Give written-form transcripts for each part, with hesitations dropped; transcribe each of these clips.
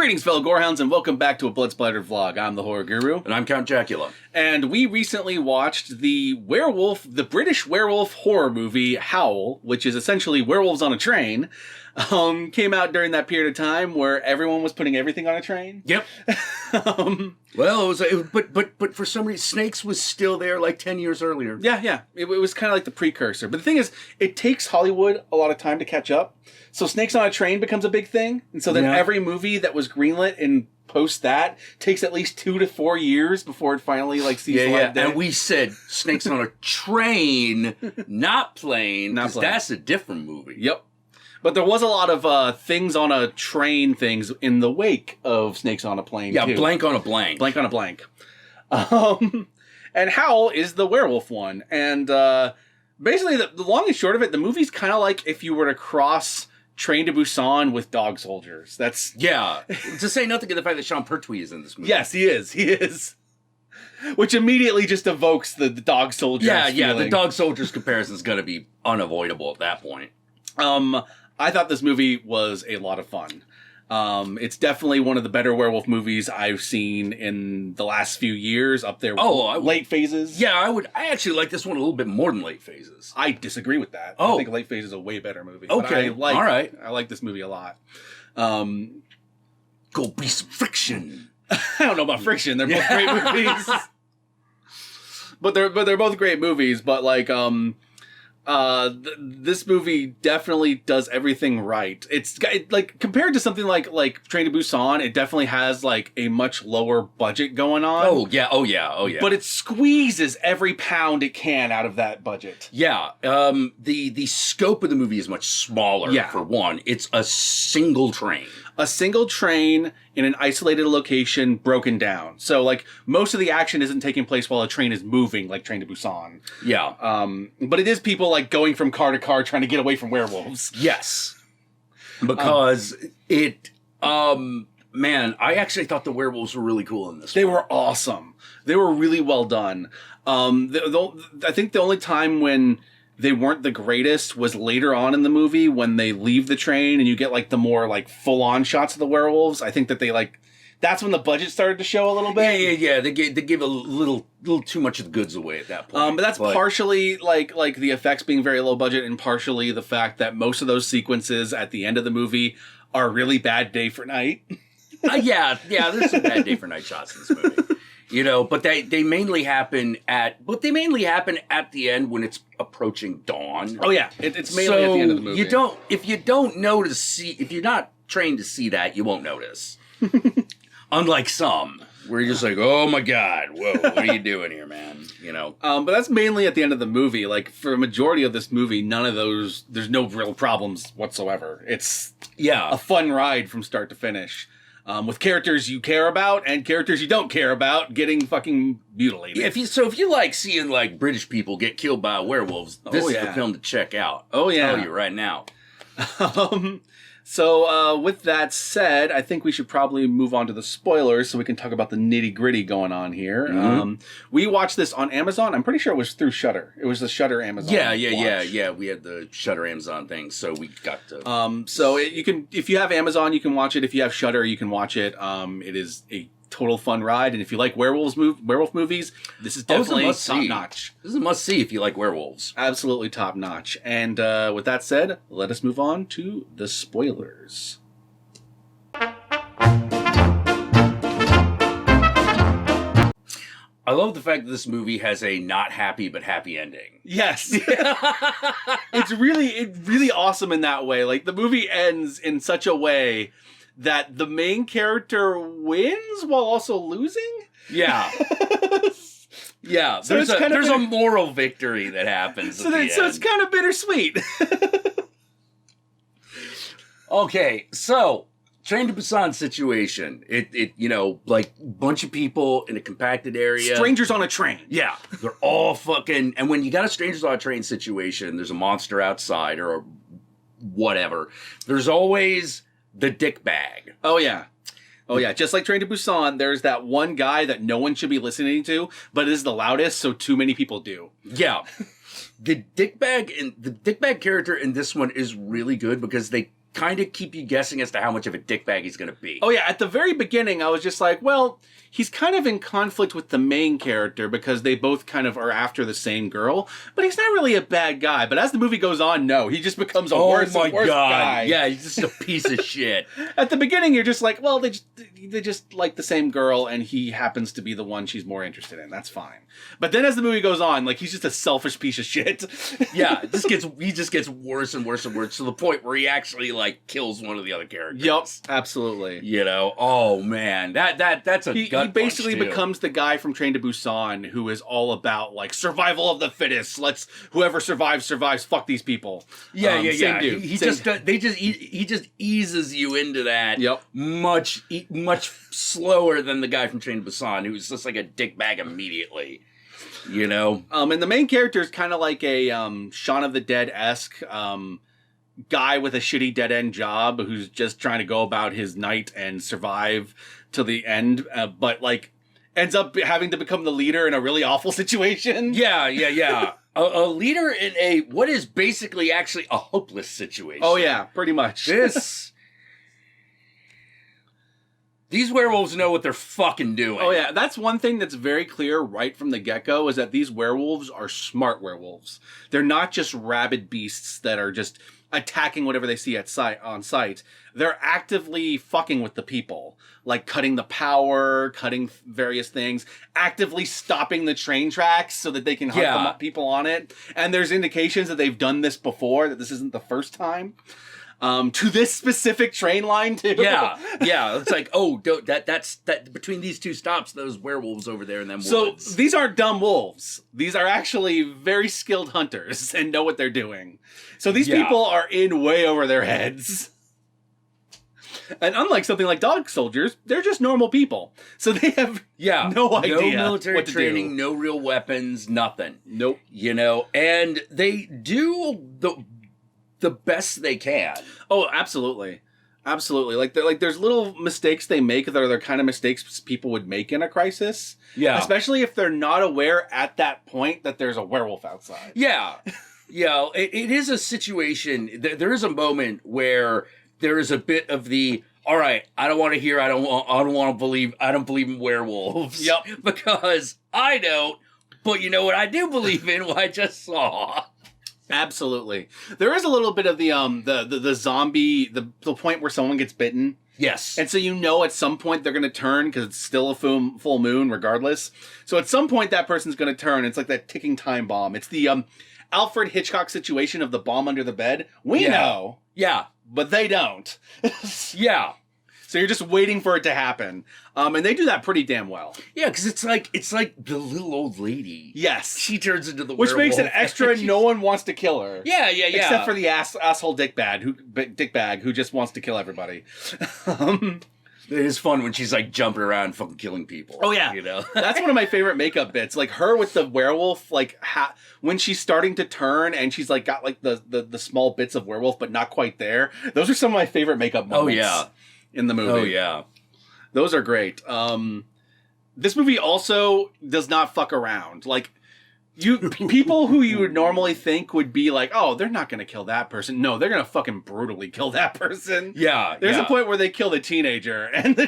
Greetings, fellow Gorehounds, and welcome back to a Blood Splattered vlog. I'm the Horror Guru. And I'm Count Jackula. And we recently watched the British werewolf horror movie, Howl, which is essentially werewolves on a train. Came out during that period of time where everyone was putting everything on a train. Yep. Well, but for some reason, Snakes was still there like 10 years earlier. Yeah. It was kind of like the precursor. But the thing is, it takes Hollywood a lot of time to catch up. So Snakes on a Train becomes a big thing. And so then every movie that was greenlit in post that takes at least 2 to 4 years before it finally sees the light of day. And we said Snakes on a Train, not plane, because that's a different movie. Yep. But there was a lot of things on a train things in the wake of Snakes on a Plane, too. Blank on a blank. Blank on a blank. And Howl is the werewolf one. And basically, the long and short of it, the movie's kind of like if you were to cross Train to Busan with Dog Soldiers. That's... Yeah. To say nothing of the fact that Sean Pertwee is in this movie. Yes, he is. Which immediately just evokes the Dog Soldiers feeling. The Dog Soldiers comparison is going to be unavoidable at that point. I thought this movie was a lot of fun. It's definitely one of the better werewolf movies I've seen in the last few years, up there with Late Phases. Yeah, I actually like this one a little bit more than Late Phases. I disagree with that. I think Late Phases is a way better movie. Okay, all right. I like this movie a lot. Go be some friction. I don't know about friction. They're both great movies. But they're both great movies, but this movie definitely does everything right. It's compared to something like Train to Busan, it definitely has a much lower budget going on. Oh yeah. But it squeezes every pound it can out of that budget. Yeah. The scope of the movie is much smaller. Yeah. For one, it's a single train. A single train in an isolated location broken down. So, most of the action isn't taking place while a train is moving, like Train to Busan. Yeah. But it is people, going from car to car trying to get away from werewolves. Yes. Because man, I actually thought the werewolves were really cool in this. They were awesome. They were really well done. I think the only time when they weren't the greatest was later on in the movie when they leave the train and you get the more full-on shots of the werewolves. I think that that's when the budget started to show a little bit. Yeah. They gave a little too much of the goods away at that point. But that's partially like the effects being very low budget, and partially the fact that most of those sequences at the end of the movie are really bad day for night. Yeah. There's some bad day for night shots in this movie. But they mainly happen at the end when it's approaching dawn. Oh yeah, it's mainly at the end of the movie. If you're not trained to see that, you won't notice. Unlike some, where you're just oh my God, whoa, what are you doing here, man? But that's mainly at the end of the movie. For a majority of this movie, none of those, there's no real problems whatsoever. It's a fun ride from start to finish. With characters you care about and characters you don't care about getting fucking mutilated. Yeah, if you like seeing British people get killed by werewolves, this is the film to check out. Oh yeah, I'll tell you right now. So with that said, I think we should probably move on to the spoilers so we can talk about the nitty gritty going on here. Mm-hmm. We watched this on Amazon. I'm pretty sure it was through Shudder. It was the Shudder Amazon. Yeah. We had the Shudder Amazon thing, so we got to. So you can, if you have Amazon, you can watch it. If you have Shudder, you can watch it. It is a total fun ride, and if you like werewolf movies, this is definitely top notch. This is a must see if you like werewolves. Absolutely top notch. And with that said, let us move on to the spoilers. I love the fact that this movie has a not happy but happy ending. Yes. It's really awesome in that way. The movie ends in such a way that the main character wins while also losing? Yeah. Yeah, so there's a moral victory that happens so it's kind of bittersweet. Okay, so Train to Busan situation. It bunch of people in a compacted area. Strangers on a train. Yeah, they're all fucking... And when you got a strangers on a train situation, there's a monster outside or whatever. There's always the dick bag. Oh, yeah. Just like Train to Busan, there's that one guy that no one should be listening to, but is the loudest, so too many people do. Yeah. The dick bag character in this one is really good because they kind of keep you guessing as to how much of a dickbag he's going to be. Oh yeah, at the very beginning, I was just like, well, he's kind of in conflict with the main character because they both kind of are after the same girl, but he's not really a bad guy. But as the movie goes on, no, he just becomes a worse and worse guy. Yeah, he's just a piece of shit. At the beginning, you're just like, well, they just like the same girl, and he happens to be the one she's more interested in. That's fine. But then as the movie goes on, like, he's just a selfish piece of shit. Yeah, he just gets worse and worse and worse to the point where he actually like kills one of the other characters. Yup, absolutely. You know, oh man, that's a gut He basically punch, too. becomes the guy from Train to Busan who is all about like survival of the fittest. Whoever survives. Fuck these people. Yeah. Same dude. He just eases you into that. Yep. Much slower than the guy from Train to Busan, who's just like a dickbag immediately. You know. And the main character is kind of like a Shaun of the Dead-esque guy with a shitty dead-end job who's just trying to go about his night and survive till the end, but like ends up having to become the leader in a really awful situation. Yeah. A leader in a what is basically actually a hopeless situation. Oh yeah, pretty much. These werewolves know what they're fucking doing. Oh yeah, that's one thing that's very clear right from the get-go is that these werewolves are smart werewolves. They're not just rabid beasts that are just attacking whatever they see on sight. They're actively fucking with the people, like cutting the power, cutting various things, actively stopping the train tracks so that they can hunt people on it. And there's indications that they've done this before, that this isn't the first time. To this specific train line too. Yeah. It's like, that's between these two stops, those werewolves over there in them woods. So these aren't dumb wolves. These are actually very skilled hunters and know what they're doing. So these people are in way over their heads. And unlike something like dog soldiers, they're just normal people. So they have no idea. No military what to training, do. no real weapons, nothing. Nope. You know, and they do the best they can. Oh, absolutely. Absolutely. Like there's little mistakes they make that are the kind of mistakes people would make in a crisis. Yeah. Especially if they're not aware at that point that there's a werewolf outside. Yeah. Yeah. It is a situation. There is a moment where there is a bit of the, all right, I don't want to hear, I don't believe in werewolves. Yep. Because I don't, but you know what I do believe in, what I just saw. Absolutely. There is a little bit of the zombie, the point where someone gets bitten. Yes. And so you know at some point they're going to turn because it's still a full moon regardless. So at some point that person's going to turn. It's like that ticking time bomb. It's the Alfred Hitchcock situation of the bomb under the bed. We know. Yeah. But they don't. Yeah. So you're just waiting for it to happen. And they do that pretty damn well. Yeah, because it's like the little old lady. Yes. She turns into the Which werewolf. makes it extra no one wants to kill her. Yeah. Except for the asshole dickbag who just wants to kill everybody. It is fun when she's like jumping around fucking killing people. Oh yeah. You know? That's one of my favorite makeup bits. Like her with the werewolf, like when she's starting to turn and she's like got like the small bits of werewolf but not quite there. Those are some of my favorite makeup moments. Oh yeah. In the movie. Oh yeah. Those are great. This movie also does not fuck around. Like people who you would normally think would be like, oh, they're not going to kill that person. No, they're going to fucking brutally kill that person. Yeah. There's a point where they kill the teenager, and the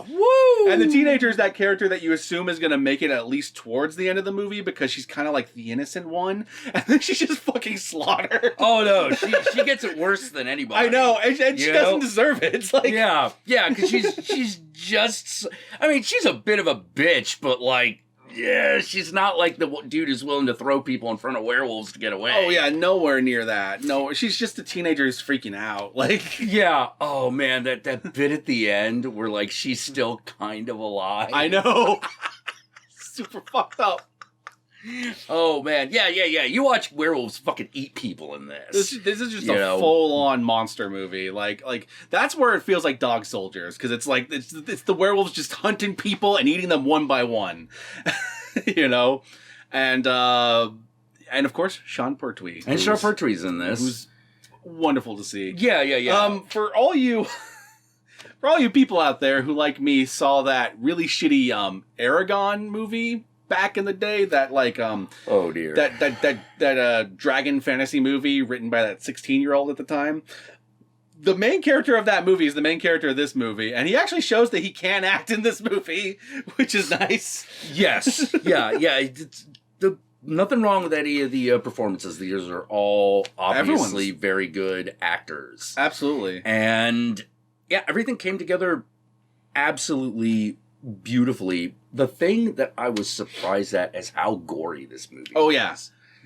Woo! And the teenager is that character that you assume is going to make it at least towards the end of the movie because she's kind of like the innocent one, and then she's just fucking slaughtered. Oh no, she gets it worse than anybody. I know, and she doesn't deserve it. It's like because she's just. I mean, she's a bit of a bitch, but like. Yeah, she's not like the dude who's willing to throw people in front of werewolves to get away. Oh yeah, nowhere near that. No, she's just a teenager who's freaking out. Like, yeah. Oh man, that bit at the end where like she's still kind of alive. I know. Super fucked up. Oh man, yeah. You watch werewolves fucking eat people in this. This is just a full-on monster movie. Like that's where it feels like Dog Soldiers, because it's like it's the werewolves just hunting people and eating them one by one, you know, and of course Sean Pertwee. And Sean Pertwee's in this, who's wonderful to see. Yeah. For all you people out there who like me saw that really shitty Aragon movie back in the day, that like oh dear, that dragon fantasy movie written by that 16-year-old at the time. the main character of that movie is the main character of this movie, and he actually shows that he can act in this movie, which is nice. Yes. Yeah. Nothing wrong with any of the performances. These are all obviously very good actors. Absolutely. And yeah, everything came together absolutely beautifully. The thing that I was surprised at is how gory this movie is. Yeah.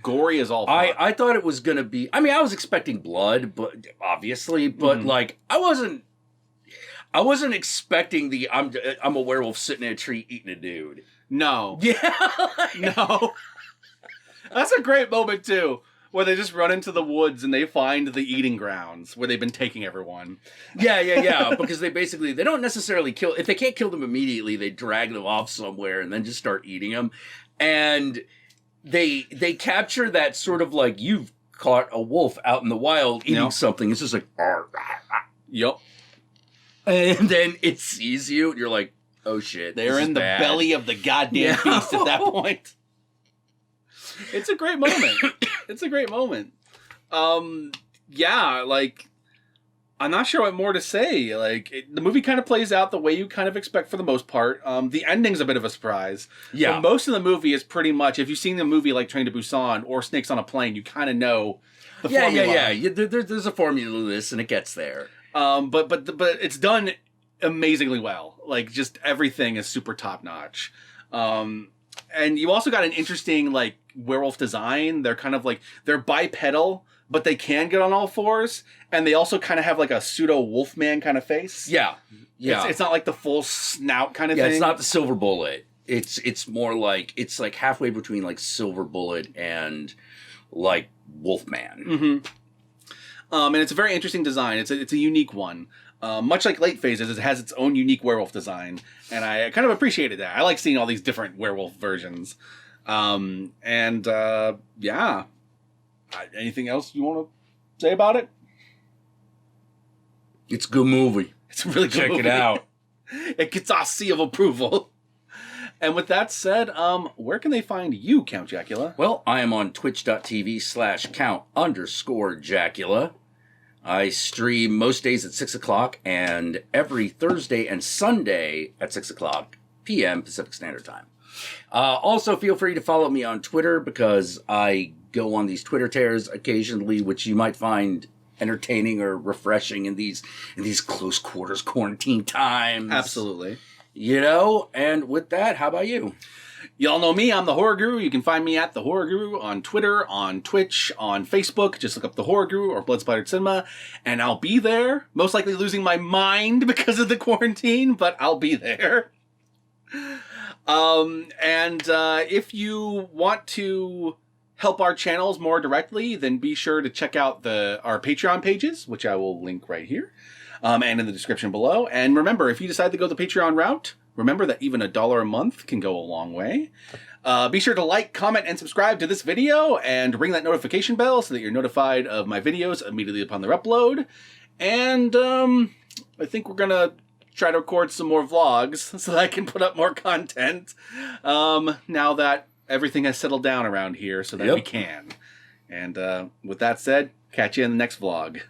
Gory is all fun. I thought it was going to be... I mean, I was expecting blood, but obviously, but like, I wasn't expecting the I'm a werewolf sitting in a tree eating a dude. No. Yeah. No. That's a great moment, too, where they just run into the woods and they find the eating grounds where they've been taking everyone. Yeah. Because they don't necessarily kill... If they can't kill them immediately, they drag them off somewhere and then just start eating them. And they capture that sort of like, you've caught a wolf out in the wild eating something. It's just like... Yep. And then it sees you and you're like, oh shit. They're in the belly of the goddamn beast at that point. It's a great moment. Yeah, like, I'm not sure what more to say. Like, the movie kind of plays out the way you kind of expect for the most part. The ending's a bit of a surprise. Yeah. But most of the movie is pretty much, if you've seen the movie like Train to Busan or Snakes on a Plane, you kind of know the formula. Yeah. There's a formula to this, and it gets there. But it's done amazingly well. Like, just everything is super top notch. And you also got an interesting, like, werewolf design. They're kind of like, they're bipedal, but they can get on all fours. And they also kind of have like a pseudo wolfman kind of face. Yeah. It's not like the full snout kind of thing. Yeah, it's not the Silver Bullet. It's more like, it's like halfway between like Silver Bullet and like Wolfman. Mm-hmm. And it's a very interesting design. It's a unique one. Much like Late Phases, it has its own unique werewolf design. And I kind of appreciated that. I like seeing all these different werewolf versions. Yeah. Anything else you want to say about it? It's a good movie. It's a really good movie. Check it out. It gets our seal of approval. And with that said, where can they find you, Count Jackula? Well, I am on twitch.tv/count_Jackula. I stream most days at 6 o'clock and every Thursday and Sunday at 6 o'clock p.m. Pacific Standard Time. Also, feel free to follow me on Twitter because I go on these Twitter tears occasionally, which you might find entertaining or refreshing in these close quarters quarantine times. Absolutely. You know, and with that, how about you? Y'all know me, I'm the Horror Guru. You can find me at the Horror Guru on Twitter, on Twitch, on Facebook. Just look up the Horror Guru or Blood Splattered Cinema, and I'll be there. Most likely losing my mind because of the quarantine, but I'll be there. If you want to help our channels more directly, then be sure to check out our Patreon pages, which I will link right here, and in the description below. And remember, if you decide to go the Patreon route, remember that even $1 a month can go a long way. Be sure to like, comment, and subscribe to this video, and ring that notification bell so that you're notified of my videos immediately upon their upload. And I think we're gonna try to record some more vlogs so that I can put up more content now that everything has settled down around here so that we can. And with that said, catch you in the next vlog.